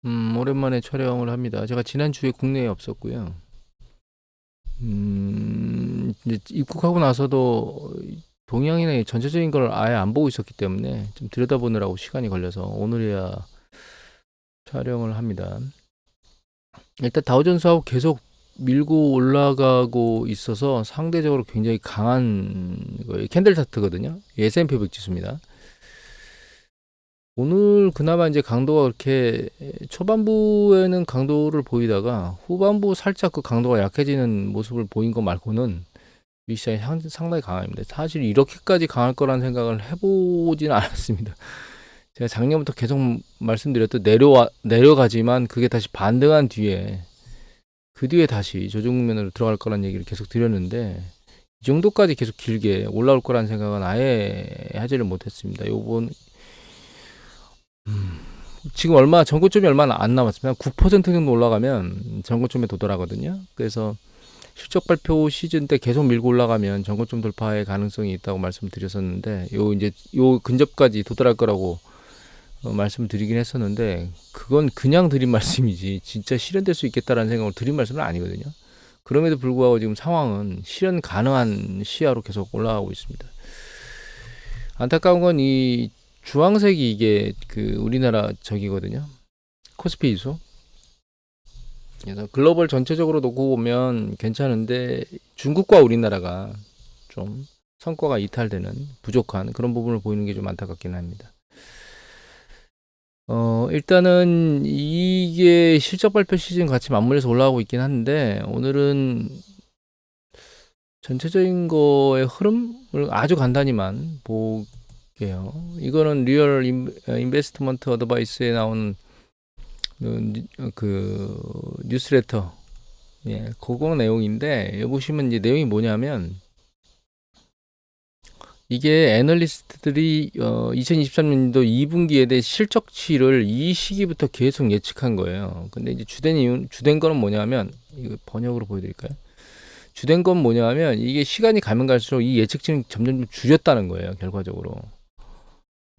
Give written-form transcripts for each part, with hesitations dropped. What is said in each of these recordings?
오랜만에 촬영을 합니다. 제가 지난주에 국내에 없었고요. 이제 입국하고 나서도 동양인의 전체적인 걸 아예 안 보고 있었기 때문에 좀 들여다보느라고 시간이 걸려서 오늘이야 촬영을 합니다. 일단 다우존스하고 계속 밀고 올라가고 있어서 상대적으로 굉장히 강한 거예요. 캔들 차트거든요. S&P 500 지수입니다. 오늘 그나마 이제 강도가 그렇게 초반부에는 강도를 보이다가 후반부 살짝 그 강도가 약해지는 모습을 보인 거 말고는 이 시장이 상당히 강합니다. 사실 이렇게까지 강할 거라는 생각을 해보지는 않았습니다. 제가 작년부터 계속 말씀드렸던 내려가지만 그게 다시 반등한 뒤에 그 뒤에 다시 조정 국면으로 들어갈 거라는 얘기를 계속 드렸는데 이 정도까지 계속 길게 올라올 거라는 생각은 아예 하지를 못했습니다. 요번 지금 전고점이 얼마 안 남았습니다. 9% 정도 올라가면 전고점에 도달하거든요. 그래서 실적 발표 시즌 때 계속 밀고 올라가면 전고점 돌파의 가능성이 있다고 말씀드렸었는데 요 근접까지 도달할 거라고 말씀드리긴 했었는데 그건 그냥 드린 말씀이지 진짜 실현될 수 있겠다라는 생각으로 드린 말씀은 아니거든요. 그럼에도 불구하고 지금 상황은 실현 가능한 시야로 계속 올라가고 있습니다. 안타까운 건 이 주황색이 이게 그 우리나라 적이거든요. 코스피 지수. 그래서 글로벌 전체적으로 놓고 보면 괜찮은데 중국과 우리나라가 좀 성과가 이탈되는 부족한 그런 부분을 보이는 게 좀 안타깝긴 합니다. 일단은 이게 실적 발표 시즌 같이 맞물려서 올라가고 있긴 한데 오늘은 전체적인 거의 흐름을 아주 간단히만 볼게요. 이거는 리얼 인베스트먼트 어드바이스에 나온 그 뉴스레터, 예, 그거 내용인데 여기 보시면 이제 내용이 뭐냐면 이게 애널리스트들이 2023년도 2분기에 대해 실적치를 이 시기부터 계속 예측한 거예요. 근데 이제 주된 거는 뭐냐면 이거 번역으로 보여드릴까요? 주된 건 뭐냐면 이게 시간이 가면 갈수록 이 예측치는 점점 줄였다는 거예요, 결과적으로.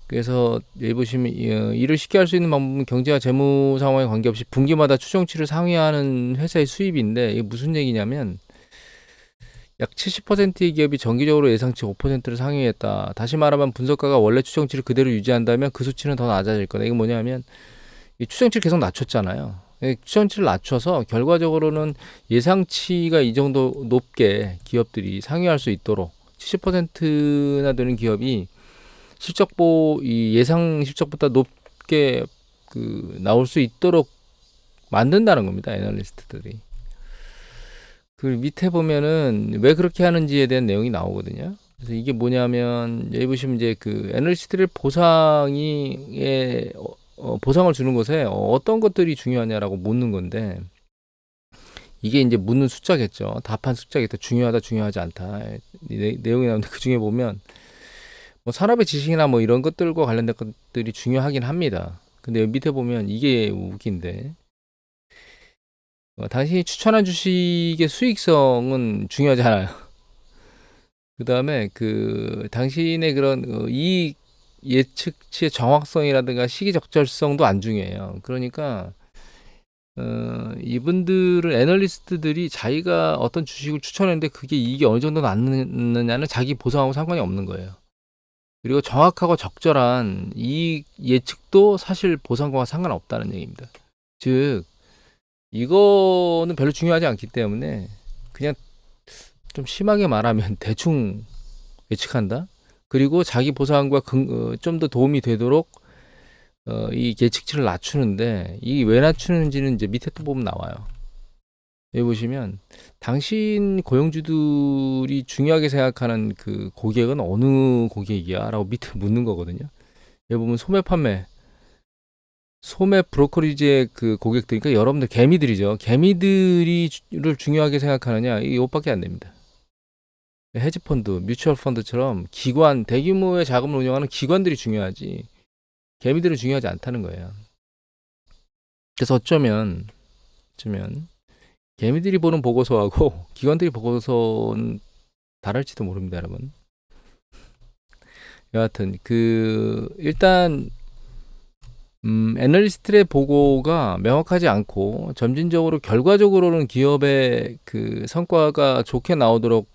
그래서 여기 보시면 이를 쉽게 할 수 있는 방법은 경제와 재무 상황에 관계없이 분기마다 추정치를 상회하는 회사의 수입인데 이게 무슨 얘기냐면 약 70%의 기업이 정기적으로 예상치 5%를 상회했다. 다시 말하면 분석가가 원래 추정치를 그대로 유지한다면 그 수치는 더 낮아질 거다. 이게 뭐냐면 이 추정치를 계속 낮췄잖아요. 추정치를 낮춰서 결과적으로는 예상치가 이 정도 높게 기업들이 상회할 수 있도록 70%나 되는 기업이 이 예상 실적보다 높게 나올 수 있도록 만든다는 겁니다. 애널리스트들이. 그 밑에 보면은 왜 그렇게 하는지에 대한 내용이 나오거든요. 그래서 이게 뭐냐면 여기 보시면 이제 그 애널리스트들 보상을 주는 것에 어떤 것들이 중요하냐라고 묻는 건데 이게 이제 묻는 숫자겠죠. 답한 숫자겠죠. 중요하다, 중요하지 않다. 내용이 나오는데 그 중에 보면 뭐 산업의 지식이나 뭐 이런 것들과 관련된 것들이 중요하긴 합니다. 근데 여기 밑에 보면 이게 웃긴데 당신이 추천한 주식의 수익성은 중요하지 않아요. 그 다음에 당신의 그런 이익 예측치의 정확성이라든가 시기 적절성도 안 중요해요. 그러니까 이분들은 애널리스트들이 자기가 어떤 주식을 추천했는데 그게 이익이 어느 정도 났느냐는 자기 보상하고 상관이 없는 거예요. 그리고 정확하고 적절한 이익 예측도 사실 보상과 상관없다는 얘기입니다. 즉 이거는 별로 중요하지 않기 때문에 그냥 좀 심하게 말하면 대충 예측한다. 그리고 자기 보상과 좀 더 도움이 되도록 이 예측치를 낮추는데 이 왜 낮추는지는 이제 밑에 또 보면 나와요. 여기 보시면 당신 고용주들이 중요하게 생각하는 그 고객은 어느 고객이야? 라고 밑에 묻는 거거든요. 여기 보면 소매 브로커리지의 그 고객들, 그러니까 여러분들 개미들이죠. 개미들이를 중요하게 생각하느냐? 이것밖에 안 됩니다. 헤지펀드, 뮤추얼 펀드처럼 대규모의 자금을 운영하는 기관들이 중요하지 개미들은 중요하지 않다는 거예요. 그래서 어쩌면 개미들이 보는 보고서하고 기관들이 보고서는 다를지도 모릅니다, 여러분. 여하튼 일단 애널리스트의 보고가 명확하지 않고 점진적으로 결과적으로는 기업의 그 성과가 좋게 나오도록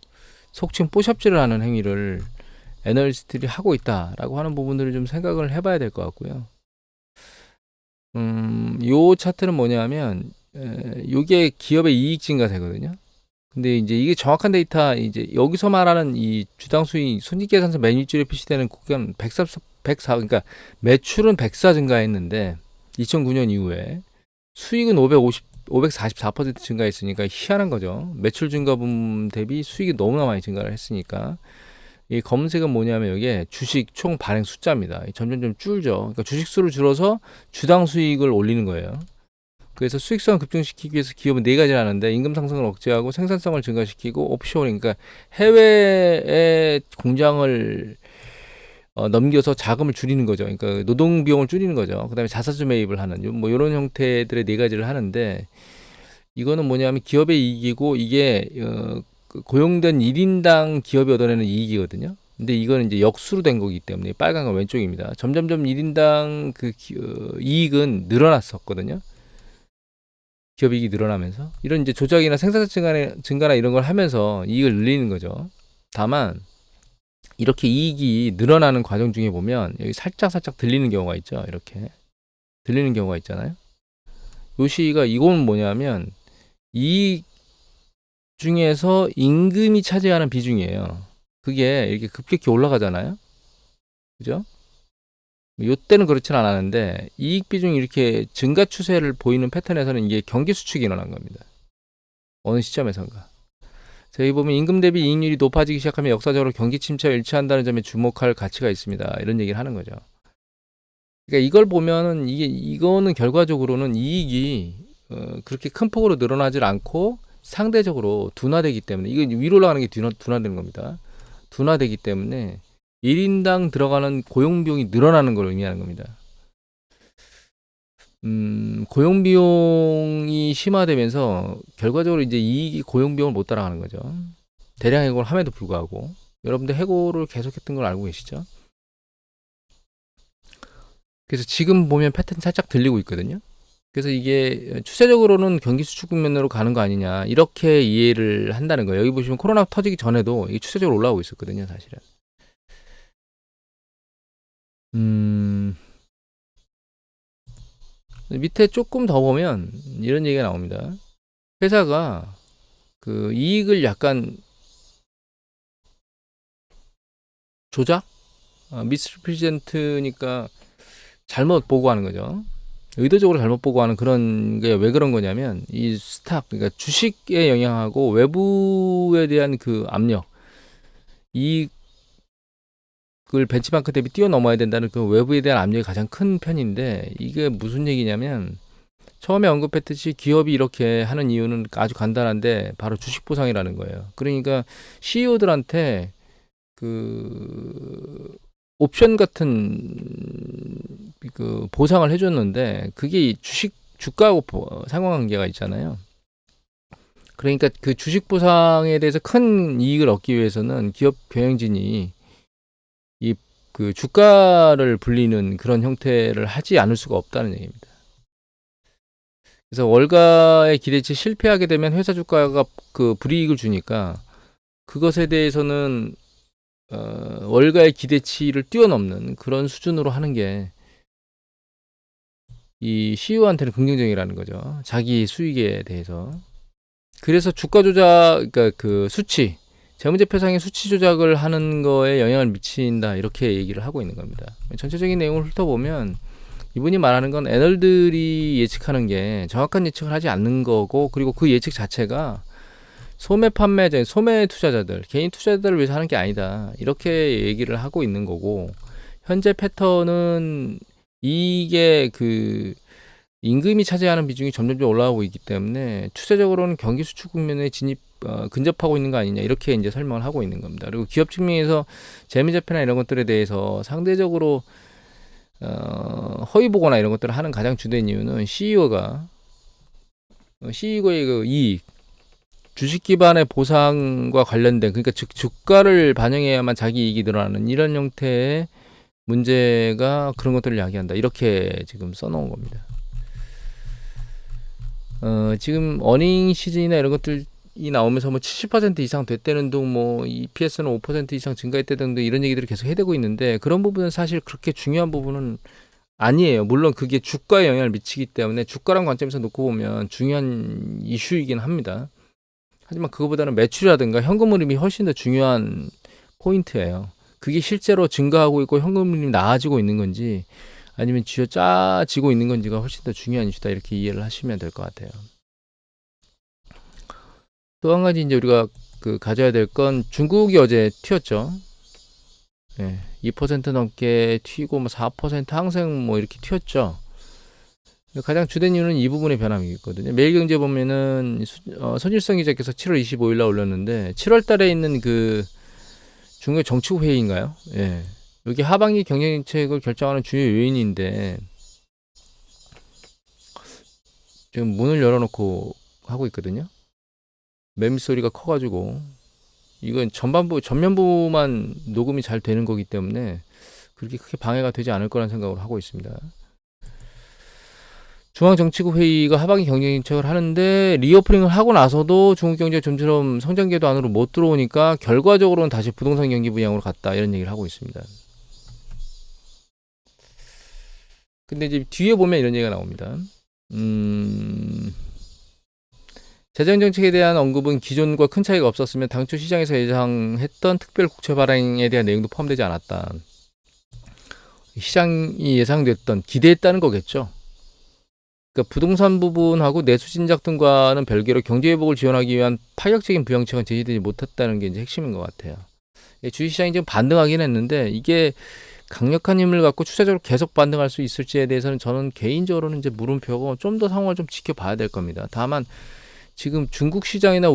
속칭 뽀샵질을 하는 행위를 애널리스트들이 하고 있다라고 하는 부분들을 좀 생각을 해봐야 될 것 같고요. 요 차트는 뭐냐면 요게 기업의 이익 증가세거든요. 근데 이제 이게 정확한 데이터 이제 여기서 말하는 이 주당 수익 손익계산서 매니지율에 표시되는 구간 104 그러니까 매출은 104 증가했는데 2009년 이후에 수익은 544% 증가했으니까 희한한 거죠. 매출 증가 부분 대비 수익이 너무나 많이 증가를 했으니까 이 검은색은 뭐냐면 이게 주식 총 발행 숫자입니다. 점점 줄죠. 그러니까 주식 수를 줄여서 주당 수익을 올리는 거예요. 그래서 수익성을 급증시키기 위해서 기업은 네 가지를 하는데 임금 상승을 억제하고 생산성을 증가시키고 옵쇼링 그러니까 해외에 공장을 넘겨서 자금을 줄이는 거죠. 그러니까 노동 비용을 줄이는 거죠. 그다음에 자사주 매입을 하는 뭐 이런 형태들의 네 가지를 하는데 이거는 뭐냐면 기업의 이익이고 이게 고용된 1인당 기업이 얻어내는 이익이거든요. 근데 이거는 이제 역수로 된 거기 때문에 빨간 건 왼쪽입니다. 점점점 1인당 그 이익은 늘어났었거든요. 기업 이익이 늘어나면서 이런 이제 조작이나 생산성 증가나 이런 걸 하면서 이익을 늘리는 거죠. 다만 이렇게 이익이 늘어나는 과정 중에 보면 여기 살짝 들리는 경우가 있죠. 이렇게 들리는 경우가 있잖아요. 요 시가 이건 뭐냐면 이익 중에서 임금이 차지하는 비중이에요. 그게 이렇게 급격히 올라가잖아요. 그죠? 요때는 그렇진 않았는데 이익 비중이 이렇게 증가 추세를 보이는 패턴에서는 이게 경기 수축이 일어난 겁니다. 어느 시점에선가. 여기 보면 임금 대비 이익률이 높아지기 시작하면 역사적으로 경기 침체와 일치한다는 점에 주목할 가치가 있습니다. 이런 얘기를 하는 거죠. 그러니까 이걸 보면은 이거는 결과적으로는 이익이 그렇게 큰 폭으로 늘어나질 않고 상대적으로 둔화되기 때문에 이게 위로 올라가는 게 둔화되는 겁니다. 둔화되기 때문에 1인당 들어가는 고용 비용이 늘어나는 걸 의미하는 겁니다. 고용 비용이 심화되면서 결과적으로 이제 이익이 고용 비용을 못 따라가는 거죠. 대량 해고를 함에도 불구하고 여러분들 해고를 계속했던 걸 알고 계시죠? 그래서 지금 보면 패턴 살짝 들리고 있거든요. 그래서 이게 추세적으로는 경기 수축 국면으로 가는 거 아니냐 이렇게 이해를 한다는 거예요. 여기 보시면 코로나 터지기 전에도 이게 추세적으로 올라오고 있었거든요, 사실은. 밑에 조금 더 보면 이런 얘기가 나옵니다. 회사가 그 이익을 약간 조작? 미스프리젠트니까 잘못 보고하는 거죠. 의도적으로 잘못 보고하는 그런 게 왜 그런 거냐면 이 스탁 그러니까 주식에 영향하고 외부에 대한 그 압력 이익을 벤치마크 대비 뛰어넘어야 된다는 그 외부에 대한 압력이 가장 큰 편인데 이게 무슨 얘기냐면 처음에 언급했듯이 기업이 이렇게 하는 이유는 아주 간단한데 바로 주식 보상이라는 거예요. 그러니까 CEO들한테 그 옵션 같은 그 보상을 해줬는데 그게 주식 주가하고 상관관계가 있잖아요. 그러니까 그 주식 보상에 대해서 큰 이익을 얻기 위해서는 기업 경영진이 이 그 주가를 불리는 그런 형태를 하지 않을 수가 없다는 얘기입니다. 그래서 월가의 기대치 실패하게 되면 회사 주가가 그 불이익을 주니까 그것에 대해서는 월가의 기대치를 뛰어넘는 그런 수준으로 하는 게 이 CEO한테는 긍정적이라는 거죠. 자기 수익에 대해서. 그래서 주가 조작, 그러니까 그 수치, 재무제표상의 수치 조작을 하는 거에 영향을 미친다 이렇게 얘기를 하고 있는 겁니다. 전체적인 내용을 훑어보면 이분이 말하는 건 애널들이 예측하는 게 정확한 예측을 하지 않는 거고 그리고 그 예측 자체가 소매 판매자, 소매 투자자들, 개인 투자자들을 위해서 하는 게 아니다. 이렇게 얘기를 하고 있는 거고 현재 패턴은 이게 그 임금이 차지하는 비중이 점점 올라가고 있기 때문에 추세적으로는 경기 수축 국면에 근접하고 있는 거 아니냐 이렇게 이제 설명을 하고 있는 겁니다. 그리고 기업 측면에서 재무제표나 이런 것들에 대해서 상대적으로 허위 보고나 이런 것들을 하는 가장 주된 이유는 CEO의 그 이익, 주식 기반의 보상과 관련된 그러니까 즉 주가를 반영해야만 자기 이익이 늘어나는 이런 형태의 문제가 그런 것들을 야기한다. 이렇게 지금 써놓은 겁니다. 지금 어닝 시즌이나 이런 것들이 나오면서 뭐 70% 이상 됐다는 등 뭐 EPS는 5% 이상 증가했다는 등 이런 얘기들이 계속 해대고 있는데 그런 부분은 사실 그렇게 중요한 부분은 아니에요. 물론 그게 주가에 영향을 미치기 때문에 주가란 관점에서 놓고 보면 중요한 이슈이긴 합니다. 하지만 그거보다는 매출이라든가 현금 흐름이 훨씬 더 중요한 포인트예요. 그게 실제로 증가하고 있고 현금 흐름이 나아지고 있는 건지 아니면 쥐어짜지고 있는 건지가 훨씬 더 중요한 이슈다. 이렇게 이해를 하시면 될 것 같아요. 또 한 가지 이제 우리가 가져야 될 건 중국이 어제 튀었죠. 예, 2% 넘게 튀고 뭐 4% 항생 뭐 이렇게 튀었죠. 가장 주된 이유는 이 부분의 변함이 있거든요. 매일경제 보면은 손일성 기자께서 7월 25일 날 올렸는데 7월 달에 있는 그 중국의 정치국 회의인가요? 예. 여기 하반기 경제정책을 결정하는 주요 요인인데 지금 문을 열어놓고 하고 있거든요. 매미 소리가 커가지고 이건 전면부만 녹음이 잘 되는 거기 때문에 그렇게 크게 방해가 되지 않을 거란 생각을 하고 있습니다. 중앙정치국 회의가 하반기 경제정책을 하는데 리오프닝을 하고 나서도 중국 경제가 좀처럼 성장궤도 안으로 못 들어오니까 결과적으로는 다시 부동산 경기 부양으로 갔다 이런 얘기를 하고 있습니다. 근데 이제 뒤에 보면 이런 얘기가 나옵니다. 재정정책에 대한 언급은 기존과 큰 차이가 없었으면 당초 시장에서 예상했던 특별 국채 발행에 대한 내용도 포함되지 않았다. 시장이 예상됐던 기대했다는 거겠죠. 그러니까 부동산 부분하고 내수 진작 등과는 별개로 경제 회복을 지원하기 위한 파격적인 부양책은 제시되지 못했다는 게 이제 핵심인 것 같아요. 주식시장이 지금 반등하긴 했는데 이게 강력한 힘을 갖고 추세적으로 계속 반등할 수 있을지에 대해서는 저는 개인적으로는 이제 물음표고 좀 더 상황을 좀 지켜봐야 될 겁니다. 다만 지금 중국 시장이나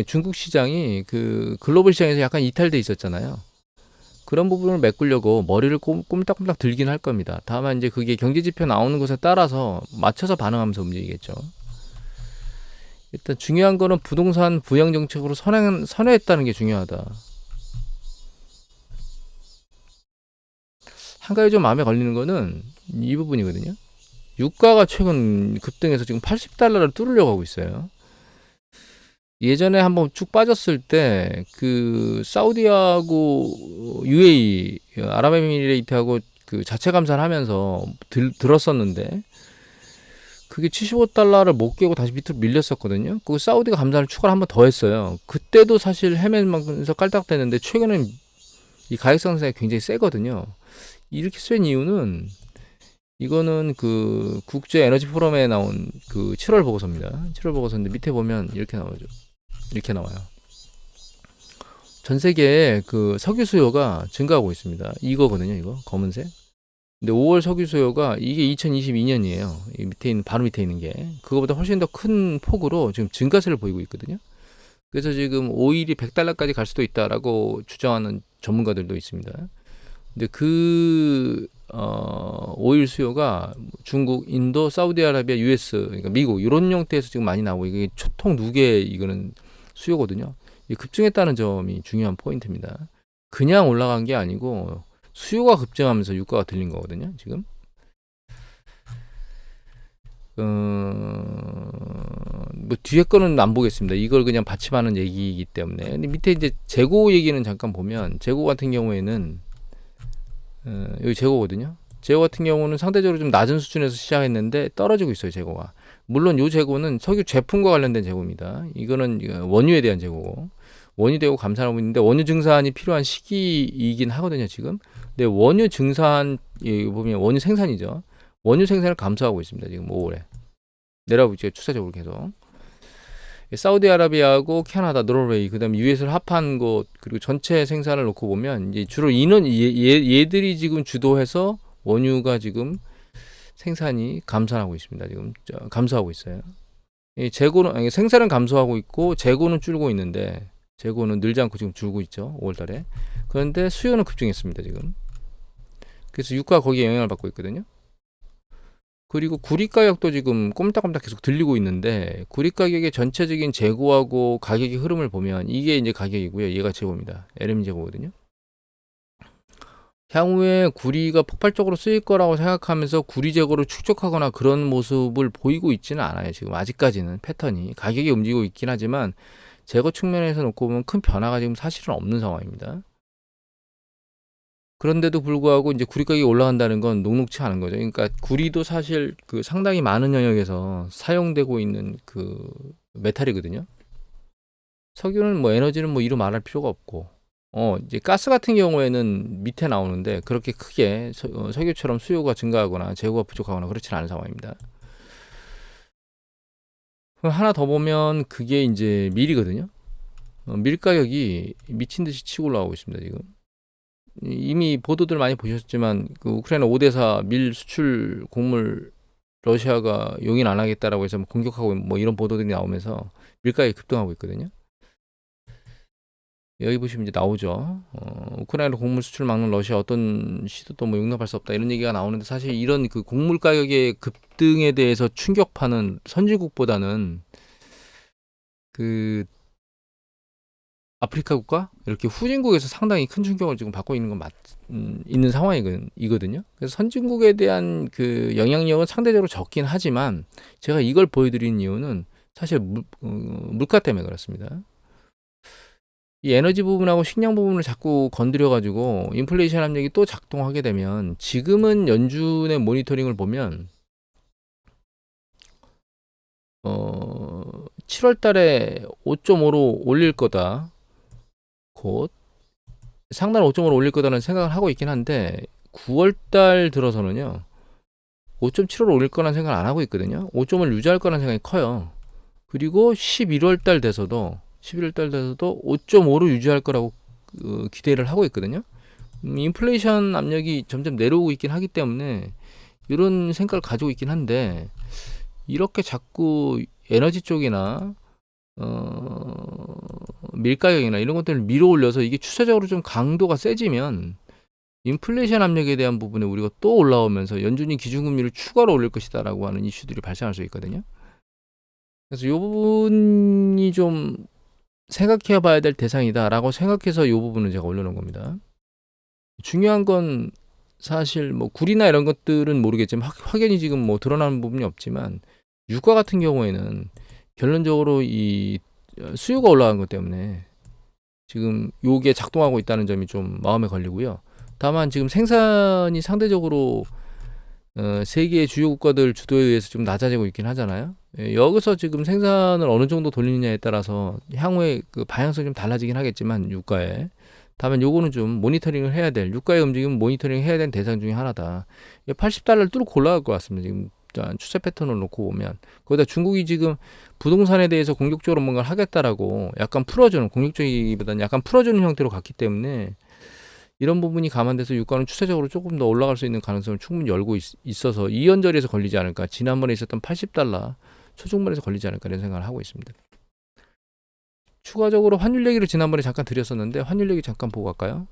중국 시장이 그 글로벌 시장에서 약간 이탈돼 있었잖아요. 그런 부분을 메꾸려고 머리를 꼼딱꼼딱 들긴 할 겁니다. 다만 이제 그게 경제지표 나오는 것에 따라서 맞춰서 반응하면서 움직이겠죠. 일단 중요한 거는 부동산 부양 정책으로 선회했다는 게 중요하다. 한 가지 좀 마음에 걸리는 거는 이 부분이거든요. 유가가 최근 급등해서 지금 80달러를 뚫으려고 하고 있어요. 예전에 한번 쭉 빠졌을 때 그 사우디하고 UAE 아랍에미레이트하고 그 자체 감산을 하면서 들었었는데 그게 75달러를 못 깨고 다시 밑으로 밀렸었거든요. 그 사우디가 감산을 추가를 한 번 더 했어요. 그때도 사실 헤매면서 깔딱대는데 최근엔 이 가격 상승이 굉장히 세거든요. 이렇게 센 이유는 이거는 그 국제 에너지 포럼에 나온 그 7월 보고서입니다. 7월 보고서인데 밑에 보면 이렇게 나오죠. 이렇게 나와요. 전 세계에 그 석유 수요가 증가하고 있습니다. 이거거든요, 이거 검은색. 근데 5월 석유 수요가 이게 2022년이에요. 이 밑에 있는 바로 밑에 있는 게 그거보다 훨씬 더 큰 폭으로 지금 증가세를 보이고 있거든요. 그래서 지금 오일이 100달러까지 갈 수도 있다라고 주장하는 전문가들도 있습니다. 근데 그 오일 수요가 중국, 인도, 사우디아라비아, US, 그러니까 미국 이런 형태에서 지금 많이 나오고 이게 총 누계 이거는 수요거든요. 급증했다는 점이 중요한 포인트입니다. 그냥 올라간 게 아니고 수요가 급증하면서 유가가 들린 거거든요. 지금. 뭐 뒤에 거는 안 보겠습니다. 이걸 그냥 받침하는 얘기이기 때문에. 근데 밑에 이제 재고 얘기는 잠깐 보면 재고 같은 경우에는 여기 재고거든요. 재고 같은 경우는 상대적으로 좀 낮은 수준에서 시작했는데 떨어지고 있어요. 재고가. 물론 이 재고는 석유 제품과 관련된 재고입니다. 이거는 원유에 대한 재고고 원유되고 감산하고 있는데 원유 증산이 필요한 시기이긴 하거든요. 지금. 근데 원유 증산 보면 원유 생산이죠. 원유 생산을 감소하고 있습니다. 지금 5월에 내려가고 있죠. 추세적으로 계속. 사우디아라비아하고 캐나다, 노르웨이, 그다음에 US를 합한 곳 그리고 전체 생산을 놓고 보면 이제 주로 얘들이 지금 주도해서 원유가 지금 생산이 감산하고 있습니다. 지금 감소하고 있어요. 재고는 생산은 감소하고 있고 재고는 줄고 있는데 재고는 늘지 않고 지금 줄고 있죠. 5월달에. 그런데 수요는 급증했습니다. 지금. 그래서 유가가 거기에 영향을 받고 있거든요. 그리고 구리 가격도 지금 꼼짝꼼짝 계속 들리고 있는데 구리 가격의 전체적인 재고하고 가격의 흐름을 보면 이게 이제 가격이고요. 얘가 재고입니다. LM 재고거든요. 향후에 구리가 폭발적으로 쓰일 거라고 생각하면서 구리 재고를 축적하거나 그런 모습을 보이고 있지는 않아요. 지금 아직까지는 패턴이 가격이 움직이고 있긴 하지만 재고 측면에서 놓고 보면 큰 변화가 지금 사실은 없는 상황입니다. 그런데도 불구하고 이제 구리 가격이 올라간다는 건 녹록치 않은 거죠. 그러니까 구리도 사실 그 상당히 많은 영역에서 사용되고 있는 그 메탈이거든요. 석유는 뭐 에너지는 뭐 이루 말할 필요가 없고, 이제 가스 같은 경우에는 밑에 나오는데 그렇게 크게 석유처럼 수요가 증가하거나 재고가 부족하거나 그렇지는 않은 상황입니다. 그럼 하나 더 보면 그게 이제 밀이거든요. 밀 가격이 미친 듯이 치고 올라가고 있습니다, 지금. 이미 보도들 많이 보셨지만 그 우크라이나 5대4 밀 수출 곡물 러시아가 용인 안 하겠다라고 해서 뭐 공격하고 뭐 이런 보도들이 나오면서 밀가격이 급등하고 있거든요. 여기 보시면 이제 나오죠. 우크라이나 곡물 수출 막는 러시아 어떤 시도도 뭐 용납할 수 없다 이런 얘기가 나오는데 사실 이런 그 곡물 가격의 급등에 대해서 충격파는 선진국보다는 그 아프리카 국가 이렇게 후진국에서 상당히 큰 충격을 지금 받고 있는 건 있는 상황이거든요. 그래서 선진국에 대한 그 영향력은 상대적으로 적긴 하지만 제가 이걸 보여드린 이유는 사실 물가 때문에 그렇습니다. 이 에너지 부분하고 식량 부분을 자꾸 건드려 가지고 인플레이션 압력이 또 작동하게 되면 지금은 연준의 모니터링을 보면 7월 달에 5.5로 올릴 거다. 곧 상단 5.5로 올릴 거다는 생각을 하고 있긴 한데 9월 달 들어서는요. 5.75로 올릴 거라는 생각을 안 하고 있거든요. 5.5를 유지할 거라는 생각이 커요. 그리고 11월 달 돼서도 5.5로 유지할 거라고 기대를 하고 있거든요. 인플레이션 압력이 점점 내려오고 있긴 하기 때문에 이런 생각을 가지고 있긴 한데 이렇게 자꾸 에너지 쪽이나 밀가격이나 이런 것들을 밀어 올려서 이게 추세적으로 좀 강도가 세지면 인플레이션 압력에 대한 부분에 우리가 또 올라오면서 연준이 기준금리를 추가로 올릴 것이다라고 하는 이슈들이 발생할 수 있거든요. 그래서 이 부분이 좀 생각해 봐야 될 대상이다라고 생각해서 이 부분을 제가 올려놓은 겁니다. 중요한 건 사실 뭐 구리나 이런 것들은 모르겠지만 확연히 지금 뭐 드러나는 부분이 없지만 유가 같은 경우에는 결론적으로 이 수요가 올라간 것 때문에 지금 요게 작동하고 있다는 점이 좀 마음에 걸리고요. 다만 지금 생산이 상대적으로 세계의 주요 국가들 주도에 의해서 좀 낮아지고 있긴 하잖아요. 여기서 지금 생산을 어느 정도 돌리느냐에 따라서 향후에 그 방향성이 좀 달라지긴 하겠지만 유가에 다만 요거는 좀 모니터링을 해야 될 유가의 움직임 모니터링 해야 되는 대상 중에 하나다. 80달러를 뚫고 올라갈 것 같습니다. 지금 추세 패턴을 놓고 보면 거기다 중국이 지금 부동산에 대해서 공격적으로 뭔가를 하겠다라고 약간 풀어주는 공격적이기보다는 약간 풀어주는 형태로 갔기 때문에 이런 부분이 감안돼서 유가는 추세적으로 조금 더 올라갈 수 있는 가능성을 충분히 열고 있어서 이연절에서 걸리지 않을까 지난번에 있었던 80달러 초중반에서 걸리지 않을까 이런 생각을 하고 있습니다. 추가적으로 환율 얘기를 지난번에 잠깐 드렸었는데 환율 얘기 잠깐 보고 갈까요?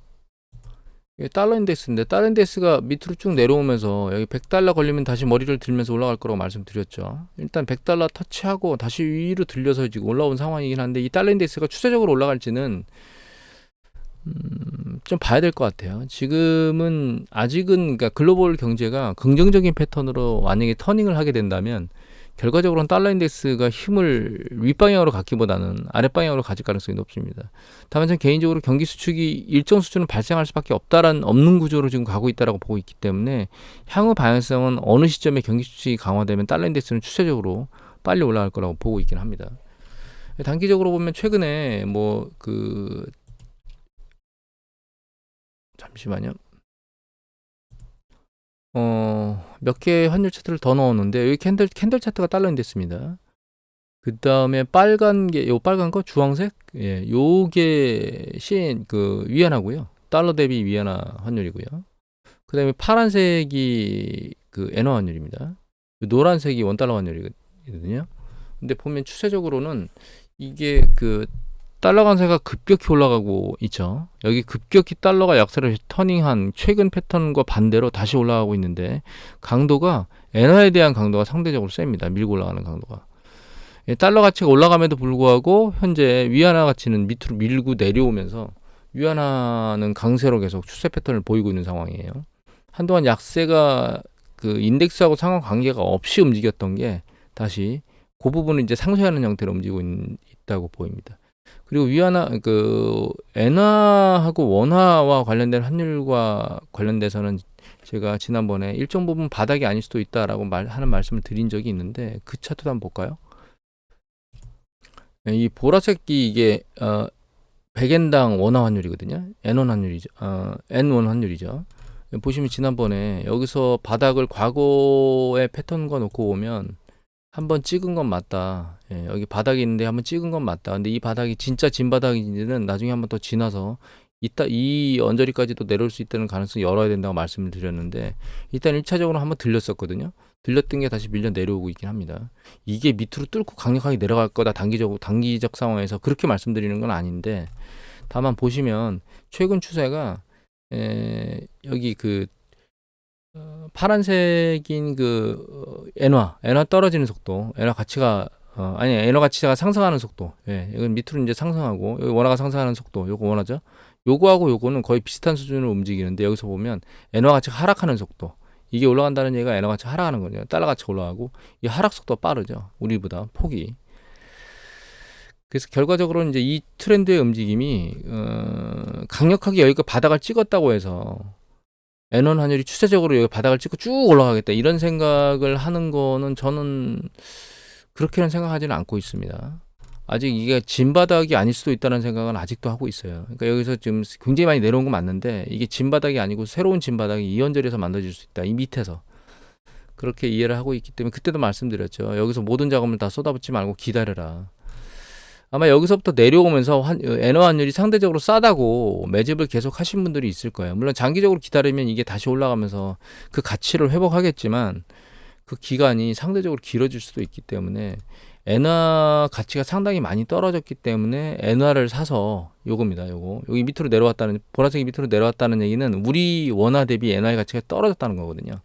달러 인덱스인데 달러 인덱스가 밑으로 쭉 내려오면서 여기 100달러 걸리면 다시 머리를 들면서 올라갈 거라고 말씀드렸죠. 일단 100달러 터치하고 다시 위로 들려서 지금 올라온 상황이긴 한데 이 달러 인덱스가 추세적으로 올라갈지는 좀 봐야 될 것 같아요. 지금은 아직은 그러니까 글로벌 경제가 긍정적인 패턴으로 만약에 터닝을 하게 된다면 결과적으로는 달러 인덱스가 힘을 윗방향으로 갖기보다는 아랫방향으로 가질 가능성이 높습니다. 다만 전 개인적으로 경기 수축이 일정 수준은 발생할 수밖에 없는 구조로 지금 가고 있다라고 보고 있기 때문에 향후 방향성은 어느 시점에 경기 수축이 강화되면 달러 인덱스는 추세적으로 빨리 올라갈 거라고 보고 있긴 합니다. 단기적으로 보면 최근에 잠시만요. 몇 개의 환율 차트를 더 넣었는데 여기 캔들 차트가 달러 인덱스입니다. 그 다음에 빨간 거 주황색, 예, 요게 위안화고요. 달러 대비 위안화 환율이고요. 그 다음에 파란색이 그 엔화 환율입니다. 노란색이 원달러 환율이거든요. 근데 보면 추세적으로는 이게 그 달러 관세가 급격히 올라가고 있죠. 여기 급격히 달러가 약세를 터닝한 최근 패턴과 반대로 다시 올라가고 있는데 강도가 엔화에 대한 강도가 상대적으로 셉니다. 밀고 올라가는 강도가. 달러 가치가 올라감에도 불구하고 현재 위안화 가치는 밑으로 밀고 내려오면서 위안화는 강세로 계속 추세 패턴을 보이고 있는 상황이에요. 한동안 약세가 그 인덱스하고 상황 관계가 없이 움직였던 게 다시 그 부분을 이제 상쇄하는 형태로 움직이고 있다고 보입니다. 그리고 위안화 그 엔화하고 원화와 관련된 환율과 관련돼서는 제가 지난번에 일정 부분 바닥이 아닐 수도 있다라고 하는 말씀을 드린 적이 있는데 그 차트도 한번 볼까요? 이 보라색이 이게 100엔당 원화 환율이거든요. N1 환율이죠. N1 환율이죠. 보시면 지난번에 여기서 바닥을 과거의 패턴과 놓고 보면 한번 찍은 건 맞다. 예, 여기 바닥이 있는데 한번 찍은 건 맞다. 근데 이 바닥이 진짜 진 바닥인지는 나중에 한번 더 지나서 이 언저리까지도 내려올 수 있다는 가능성이 열어야 된다고 말씀을 드렸는데 일단 1차적으로 한번 들렸었거든요. 들렸던 게 다시 밀려 내려오고 있긴 합니다. 이게 밑으로 뚫고 강력하게 내려갈 거다 단기적 상황에서 그렇게 말씀드리는 건 아닌데 다만 보시면 최근 추세가 여기 그 파란색인 그 엔화 떨어지는 속도, 엔화 가치가 엔화 가치가 상승하는 속도. 예, 이건 밑으로 이제 상승하고 여기 원화가 상승하는 속도. 요거 원화죠. 요거하고 요거는 거의 비슷한 수준으로 움직이는데 여기서 보면 엔화 가치가 하락하는 속도. 이게 올라간다는 얘기가 엔화 가치가 하락하는 거죠. 달러 가치가 올라가고 이 하락 속도가 빠르죠. 우리보다 폭이. 그래서 결과적으로 이제 이 트렌드의 움직임이 강력하게 여기가 바닥을 찍었다고 해서 N1 환율이 추세적으로 여기 바닥을 찍고 쭉 올라가겠다 이런 생각을 하는 거는 저는 그렇게는 생각하지는 않고 있습니다. 아직 이게 진바닥이 아닐 수도 있다는 생각은 아직도 하고 있어요. 그러니까 여기서 지금 굉장히 많이 내려온 건 맞는데 이게 진바닥이 아니고 새로운 진바닥이 이 언저리에서 만들어질 수 있다. 이 밑에서. 그렇게 이해를 하고 있기 때문에 그때도 말씀드렸죠. 여기서 모든 자금을 다 쏟아붓지 말고 기다려라. 아마 여기서부터 내려오면서 엔화 환율이 상대적으로 싸다고 매집을 계속 하신 분들이 있을 거예요. 물론 장기적으로 기다리면 이게 다시 올라가면서 그 가치를 회복하겠지만 그 기간이 상대적으로 길어질 수도 있기 때문에 엔화 가치가 상당히 많이 떨어졌기 때문에 엔화를 사서 요겁니다. 요거 여기 밑으로 내려왔다는 보라색이 밑으로 내려왔다는 얘기는 우리 원화 대비 엔화의 가치가 떨어졌다는 거거든요.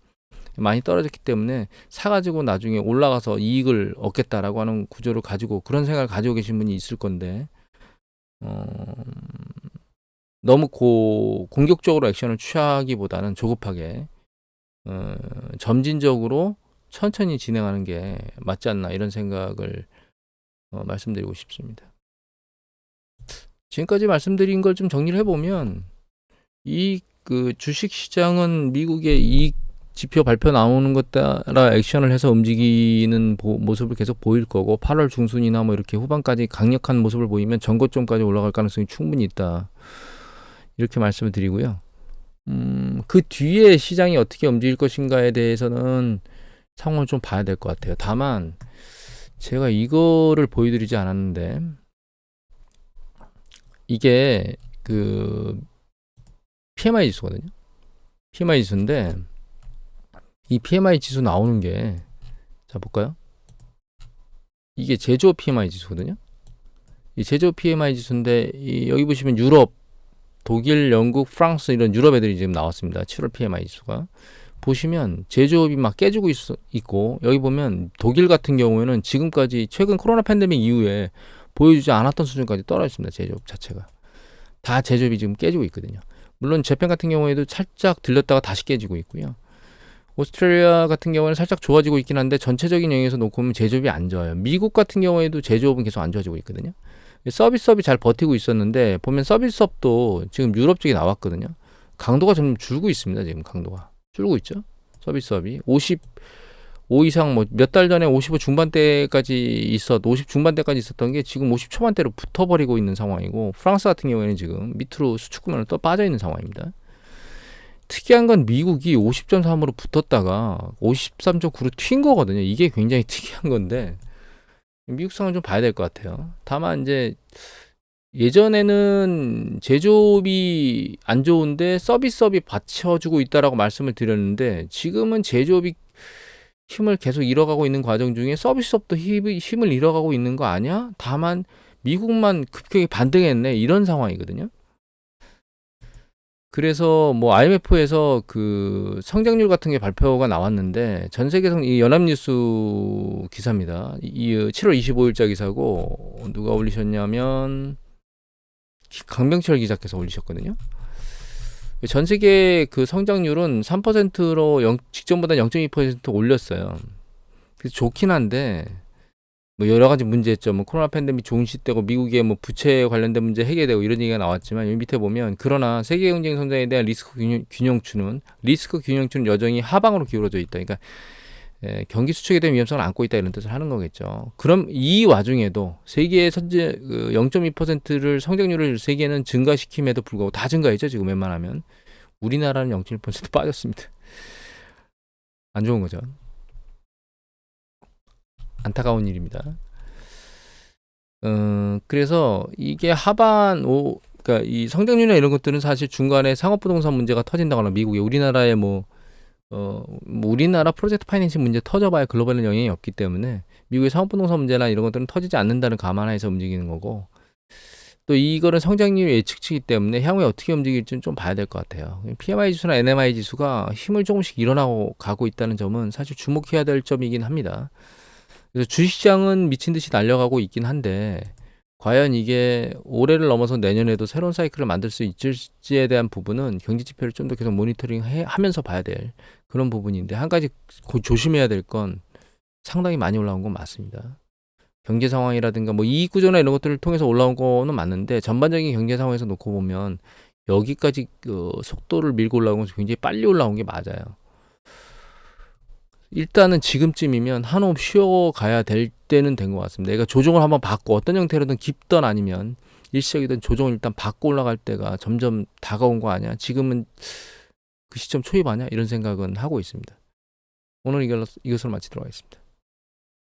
많이 떨어졌기 때문에 사가지고 나중에 올라가서 이익을 얻겠다라고 하는 구조를 가지고 그런 생각을 가지고 계신 분이 있을 건데 너무 공격적으로 액션을 취하기보다는 조급하게 점진적으로 천천히 진행하는 게 맞지 않나 이런 생각을 말씀드리고 싶습니다. 지금까지 말씀드린 걸 좀 정리를 해보면 이 그 주식 시장은 미국의 이익 지표 발표 나오는 것 따라 액션을 해서 움직이는 모습을 계속 보일 거고 8월 중순이나 뭐 이렇게 후반까지 강력한 모습을 보이면 전고점까지 올라갈 가능성이 충분히 있다. 이렇게 말씀을 드리고요. 그 뒤에 시장이 어떻게 움직일 것인가에 대해서는 상황을 좀 봐야 될 것 같아요. 다만 제가 이거를 보여드리지 않았는데 이게 그 PMI 지수거든요. PMI 지수인데 이 PMI 지수 나오는 게 자 볼까요? 이게 제조업 PMI 지수거든요. 이 제조업 PMI 지수인데 여기 보시면 유럽, 독일, 영국, 프랑스 이런 유럽 애들이 지금 나왔습니다. 7월 PMI 지수가 보시면 제조업이 막 깨지고 있고 여기 보면 독일 같은 경우에는 지금까지 최근 코로나 팬데믹 이후에 보여주지 않았던 수준까지 떨어졌습니다. 제조업 자체가 다 제조업이 지금 깨지고 있거든요. 물론 재팬 같은 경우에도 살짝 들렸다가 다시 깨지고 있고요. 오스트레일리아 같은 경우는 살짝 좋아지고 있긴 한데 전체적인 영역에서 놓고 보면 제조업이 안 좋아요. 미국 같은 경우에도 제조업은 계속 안 좋아지고 있거든요. 서비스업이 잘 버티고 있었는데 보면 서비스업도 지금 유럽 쪽에 나왔거든요. 강도가 좀 줄고 있습니다. 지금 강도가 줄고 있죠. 서비스업이 55 이상 뭐 몇 달 전에 55 중반대까지 50 중반대까지 있었던 게 지금 50 초반대로 붙어버리고 있는 상황이고 프랑스 같은 경우에는 지금 밑으로 수축구면으로 또 빠져 있는 상황입니다. 특이한 건 미국이 50.3으로 붙었다가 53.9로 튄 거거든요. 이게 굉장히 특이한 건데 미국 상황을 좀 봐야 될 것 같아요. 다만 이제 예전에는 제조업이 안 좋은데 서비스업이 받쳐주고 있다라고 말씀을 드렸는데 지금은 제조업이 힘을 계속 잃어가고 있는 과정 중에 서비스업도 힘을 잃어가고 있는 거 아니야? 다만 미국만 급격히 반등했네 이런 상황이거든요. 그래서 뭐 IMF에서 그 성장률 같은 게 발표가 나왔는데 전 세계 이 연합뉴스 기사입니다. 이 7월 25일자 기사고 누가 올리셨냐면 강병철 기자께서 올리셨거든요. 전 세계 그 성장률은 3%로 직전보다 0.2% 올렸어요. 그래서 좋긴 한데 뭐 여러 가지 문제점, 뭐 코로나 팬데믹 종식되고 미국의 뭐 부채 관련된 문제 해결되고 이런 얘기가 나왔지만 여기 밑에 보면 그러나 세계 경제 성장에 대한 리스크 균형추는 여전히 하방으로 기울어져 있다. 그러니까 경기 수축에 대한 위험성을 안고 있다 이런 뜻을 하는 거겠죠. 그럼 이 와중에도 세계의 선제 0.2%를 성장률을 세계는 증가시킴에도 불구하고 다 증가했죠. 지금 웬만하면 우리나라는 0.1% 빠졌습니다. 안 좋은 거죠. 안타까운 일입니다. 그래서 이게 그러니까 이 성장률이나 이런 것들은 사실 중간에 상업부동산 문제가 터진다거나 미국에 우리나라의 뭐 우리나라 프로젝트 파이낸싱 문제 터져봐야 글로벌은 영향이 없기 때문에 미국의 상업부동산 문제나 이런 것들은 터지지 않는다는 감안하에서 움직이는 거고 또 이거는 성장률 예측치이기 때문에 향후에 어떻게 움직일지는 좀 봐야 될 것 같아요. PMI 지수나 NMI 지수가 힘을 조금씩 일어나고 가고 있다는 점은 사실 주목해야 될 점이긴 합니다. 그래서 주식시장은 미친 듯이 날려가고 있긴 한데 과연 이게 올해를 넘어서 내년에도 새로운 사이클을 만들 수 있을지에 대한 부분은 경제 지표를 좀 더 계속 모니터링 하면서 봐야 될 그런 부분인데 한 가지 조심해야 될 건 상당히 많이 올라온 건 맞습니다. 경제 상황이라든가 뭐 이익 구조나 이런 것들을 통해서 올라온 거는 맞는데 전반적인 경제 상황에서 놓고 보면 여기까지 속도를 밀고 올라온 건 굉장히 빨리 올라온 게 맞아요. 일단은 지금쯤이면 한호흡 쉬어가야 될 때는 된 것 같습니다. 내가 조정을 한번 받고 어떤 형태로든 깊던 아니면 일시적이든 조정을 일단 받고 올라갈 때가 점점 다가온 거 아니야? 지금은 그 시점 초입 아니야? 이런 생각은 하고 있습니다. 오늘 이것으로 마치도록 하겠습니다.